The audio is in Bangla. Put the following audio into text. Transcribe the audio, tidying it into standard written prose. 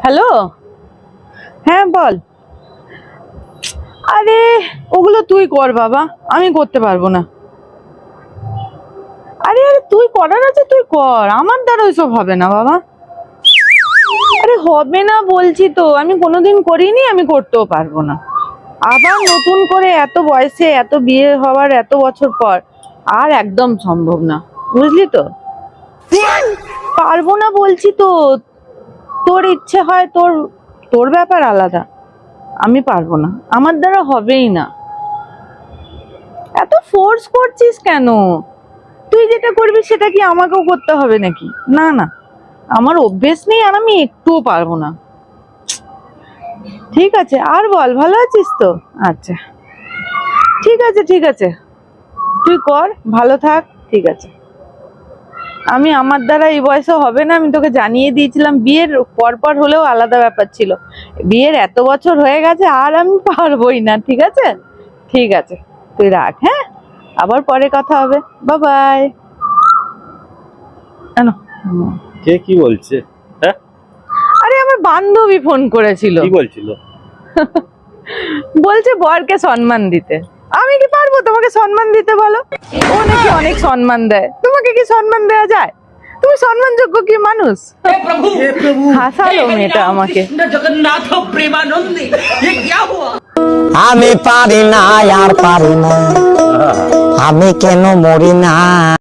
হ্যালো, হ্যাঁ বল। আরে ওগুলো তুই কর বাবা, আমি করতে পারবো না। আরে আরে তুই করার আছে তুই কর, আমার দ্বারা ওইসব হবে না বাবা। আরে হবে না বলছি তো, আমি কোনোদিন করিনি, আমি করতেও পারবো না। আবার নতুন করে এত বয়সে, এত বিয়ে হওয়ার এত বছর পর আর একদম সম্ভব না, বুঝলি তো। পারবো না বলছি তো। তোর ইচ্ছে হয়, তোর তোর ব্যাপার আলাদা, আমি পারবো না, আমার দ্বারা হবেই না। এত ফোর্স করছিস কেন? তুই যেটা করবি সেটা কি আমাকেও করতে হবে নাকি? না না, আমার অভ্যেস নেই আর আমি একটুও পারবো না। ঠিক আছে, আর বল, ভালো আছিস তো? আচ্ছা, ঠিক আছে ঠিক আছে, তুই কর, ভালো থাক, ঠিক আছে। আমি আমার দ্বারা এই বয়সে হবে না, আমি তোকে জানিয়ে দিয়েছিলাম। বিয়ের পর পর হলেও আলাদা ব্যাপার ছিল, বিয়ের এত বছর হয়ে গেছে আর আমি পারবোই না। ঠিক আছে ঠিক আছে, তুই রাখ, হ্যাঁ, আবার পরে কথা হবে। Bye bye. কেন? কে কি বলছে? হ্যাঁ, আরে আমার বান্ধবী ফোন করেছিল, কি বলছিল? বলছে বরকে সম্মান দিতে। আমি কি পারবো তোমাকে সম্মান দিতে বলো? ও নাকি অনেক সম্মান দেয়, তোমাকে কি সম্মান দেওয়া যায়? তুমি সম্মানযোগ্য কি মানুষ? হাসালো মেয়েটা আমাকে। जगन्नाथ प्रेमानंदी ये क्या हुआ? আমি পারি না আর পারি না, আমি কেন মরি না।